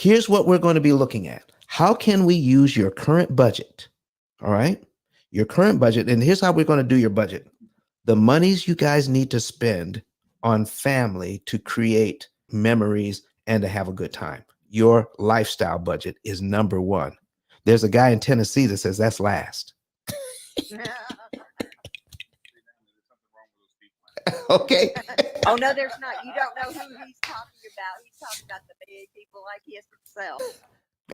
here's what we're going to be looking at. How can we use your current budget? All right. Your current budget. And here's how we're going to do your budget. The monies you guys need to spend on family to create memories and to have a good time. Your lifestyle budget is number one. There's a guy in Tennessee that says that's last. Okay. Oh, no, there's not. You don't know who he's talking about. He's talking about the big people like himself.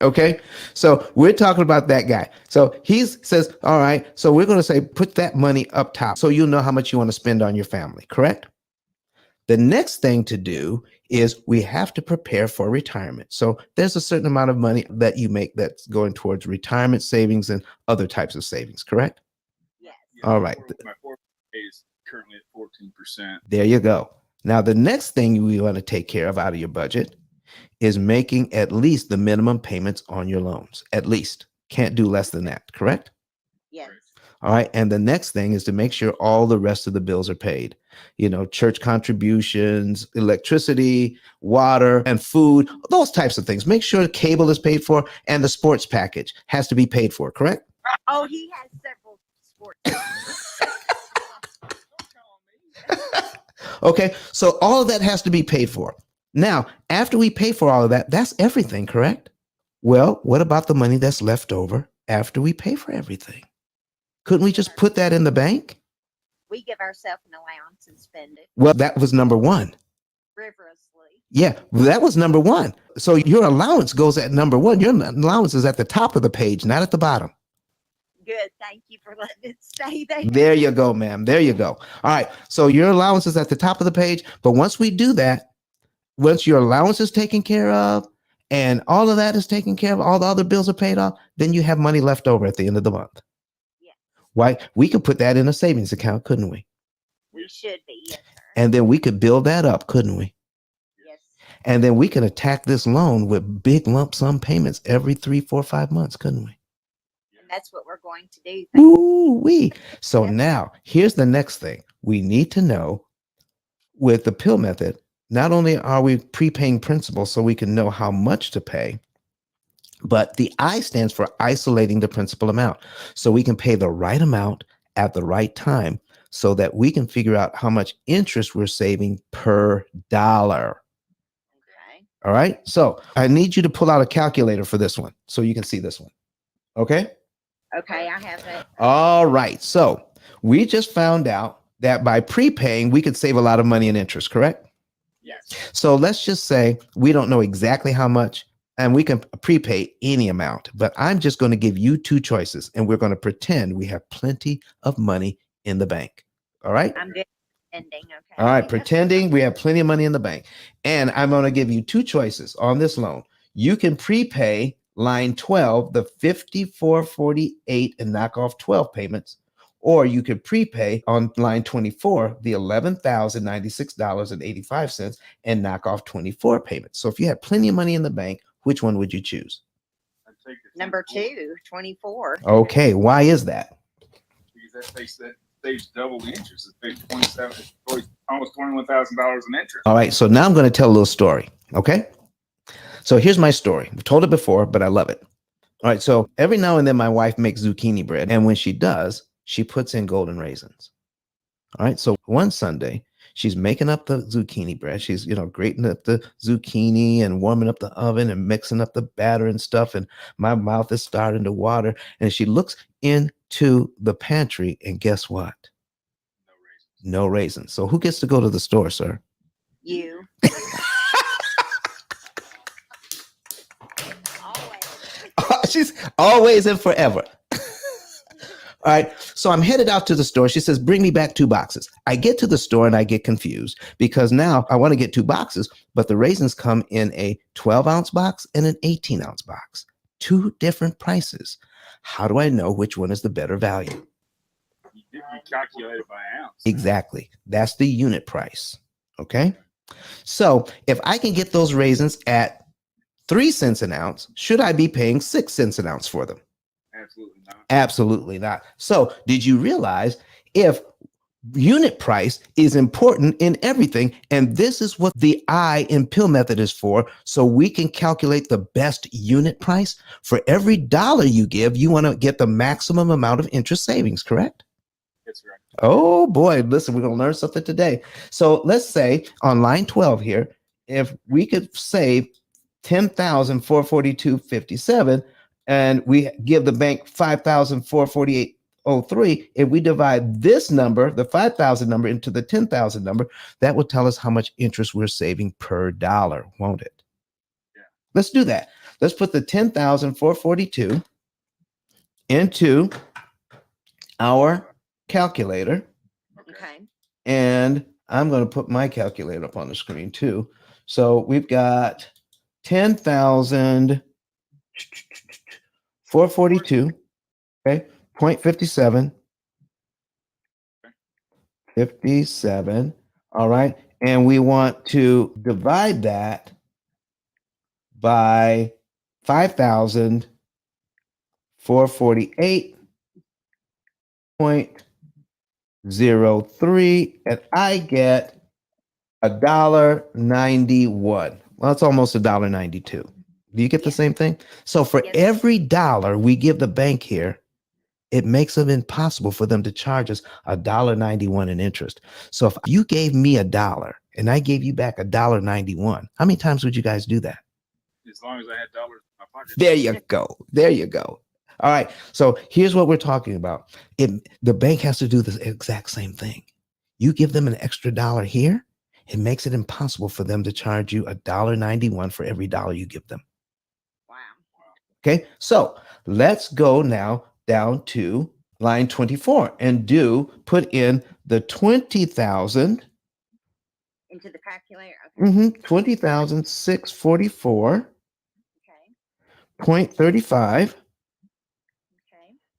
Okay. So we're talking about that guy. So he says, all right, so we're going to say, put that money up top so you'll know how much you want to spend on your family. Correct. The next thing to do is we have to prepare for retirement. So there's a certain amount of money that you make that's going towards retirement savings and other types of savings. Correct. Yes. All right. My 401k is currently at 14%. There you go. Now, the next thing we want to take care of out of your budget is making at least the minimum payments on your loans. At least. Can't do less than that. Correct? Yes. All right. And the next thing is to make sure all the rest of the bills are paid. Church contributions, electricity, water, and food, those types of things. Make sure the cable is paid for and the sports package has to be paid for. Correct? Oh, he has several sports. Okay. So all of that has to be paid for. Now, after we pay for all of that, that's everything. Correct? Well, what about the money that's left over after we pay for everything? Couldn't we just put that in the bank? We give ourselves an allowance and spend it. Well, that was number one. Frivolously. Yeah, that was number one. So your allowance goes at number one. Your allowance is at the top of the page, not at the bottom. Good. Thank you for letting it stay there. There you go, ma'am. There you go. All right. So your allowance is at the top of the page. But once we do that, once your allowance is taken care of and all of that is taken care of, all the other bills are paid off, then you have money left over at the end of the month. Why? We could put that in a savings account, couldn't we? We should be, yes, sir. And then we could build that up, couldn't we? Yes. And then we can attack this loan with big lump sum payments every 3, 4, 5 months, couldn't we? And that's what we're going to do. Ooh-wee. So Yes. now here's the next thing. We need to know with the P.I.L.L method, not only are we prepaying principal so we can know how much to pay, but the I stands for isolating the principal amount. So we can pay the right amount at the right time so that we can figure out how much interest we're saving per dollar. Okay. All right. So I need you to pull out a calculator for this one so you can see this one. Okay. Okay, I have it. All right. So we just found out that by prepaying, we could save a lot of money in interest, correct? Yes. So let's just say we don't know exactly how much and we can prepay any amount, but I'm just going to give you two choices and we're going to pretend we have plenty of money in the bank. All right. I'm good. Ending. Okay. All right. Pretending we have plenty of money in the bank. And I'm going to give you two choices on this loan. You can prepay line 12, the 5448 and knock off 12 payments, or you could prepay on line 24, the $11,096.85 and knock off 24 payments. So if you had plenty of money in the bank, which one would you choose? I'd take the Number 2, 24. Okay. Why is that? Because that saves double the interest. It saves 27, almost $21,000 in interest. All right. So now I'm going to tell a little story. Okay. So here's my story. I've told it before, but I love it. All right. So every now and then my wife makes zucchini bread. And when she does, she puts in golden raisins. All right. So one Sunday, she's making up the zucchini bread. She's, grating up the zucchini and warming up the oven and mixing up the batter and stuff. And my mouth is starting to water. And she looks into the pantry and guess what? No raisins. So who gets to go to the store, sir? You. Always. She's always and forever. All right. So I'm headed out to the store. She says, bring me back 2 boxes. I get to the store and I get confused because now I want to get 2 boxes, but the raisins come in a 12-ounce box and an 18-ounce box. 2 different prices. How do I know which one is the better value? You calculate it by ounce. Exactly. That's the unit price. Okay. So if I can get those raisins at 3 cents an ounce, should I be paying 6 cents an ounce for them? Absolutely not. Absolutely not. So did you realize if unit price is important in everything. And this is what the I in P.I.L.L method is for. So we can calculate the best unit price. For every dollar you give, you want to get the maximum amount of interest savings, correct? That's right. Oh boy, listen, we're going to learn something today. So let's say on line 12 here, if we could save 10,442.57 and we give the bank 5,448.03, if we divide this number, the 5,000 number, into the 10,000 number, that would tell us how much interest we're saving per dollar, won't it? Yeah. Let's do that. Let's put the 10,442 into our calculator. Okay. And I'm going to put my calculator up on the screen too. So we've got 10,442, okay, 0.57, 57. All right. And we want to divide that by 5,448.03. And I get $1.91. Well, it's almost $1.92. Do you get the same thing? So for Yes. every dollar we give the bank here, it makes it impossible for them to charge us $1.91 in interest. So if you gave me $1 and I gave you back $1.91, how many times would you guys do that? As long as I had dollars in my pocket. There you go. There you go. All right. So here's what we're talking about. The bank has to do the exact same thing. You give them an extra dollar here, it makes it impossible for them to charge you $1.91 for every dollar you give them. Wow. Okay, so let's go now down to line 24 and put in the 20,000. Into the calculator. Okay. 20,644.35, Okay.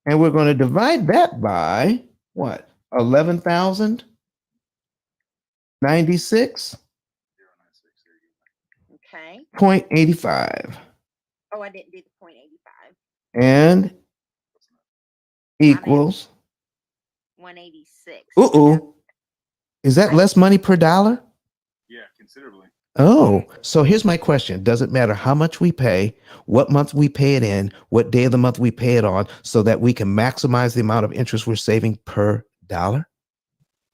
Okay. and we're going to divide that by what? 11,096.85. Okay. Oh, I didn't do the 0.85. And equals 186. Is that less money per dollar? Yeah, considerably. Oh, so here's my question. Does it matter how much we pay, what month we pay it in, what day of the month we pay it on, so that we can maximize the amount of interest we're saving per dollar?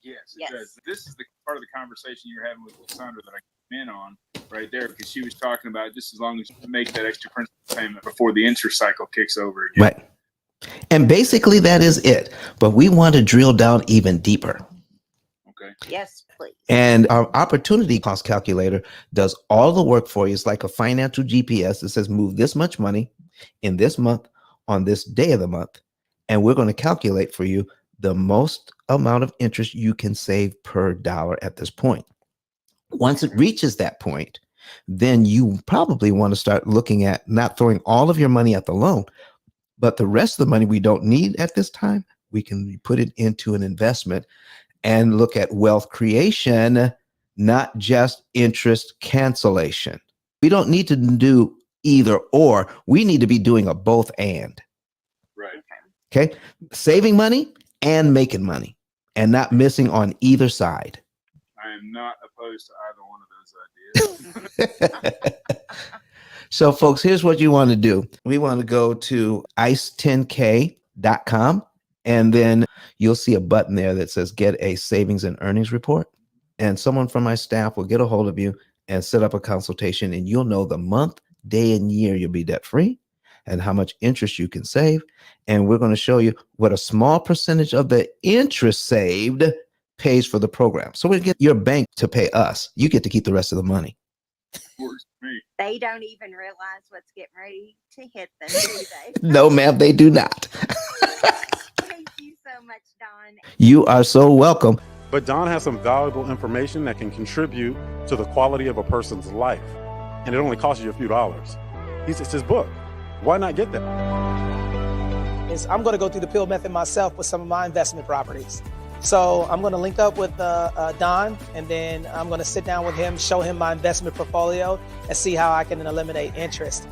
Yes, it does. This is the part of the conversation you're having with Cassandra that I came in on right there, because she was talking about just as long as you make that extra principal payment before the interest cycle kicks over again. Right. And basically that is it. But we want to drill down even deeper. Okay. Yes, please. And our opportunity cost calculator does all the work for you. It's like a financial GPS that says move this much money in this month on this day of the month. And we're going to calculate for you the most amount of interest you can save per dollar at this point. Once it reaches that point, then you probably want to start looking at not throwing all of your money at the loan, but the rest of the money we don't need at this time, we can put it into an investment and look at wealth creation, not just interest cancellation. We don't need to do either or. We need to be doing a both and. Right. Okay. Saving money and making money and not missing on either side. I am not opposed to either one of those ideas. So folks, here's what you want to do. We want to go to ice10k.com, and then you'll see a button there that says get a savings and earnings report. And someone from my staff will get a hold of you and set up a consultation, and you'll know the month, day, and year you'll be debt free and how much interest you can save. And we're going to show you what a small percentage of the interest saved pays for the program. So we get your bank to pay us. You get to keep the rest of the money. Works for me. They don't even realize what's getting ready to hit them, do they? No, ma'am, they do not. Thank you so much, Don. You are so welcome. But Don has some valuable information that can contribute to the quality of a person's life. And it only costs you a few dollars. It's his book. Why not get that? I'm going to go through the P.I.L.L method myself with some of my investment properties. So I'm going to link up with Don, and then I'm going to sit down with him, show him my investment portfolio, and see how I can eliminate interest.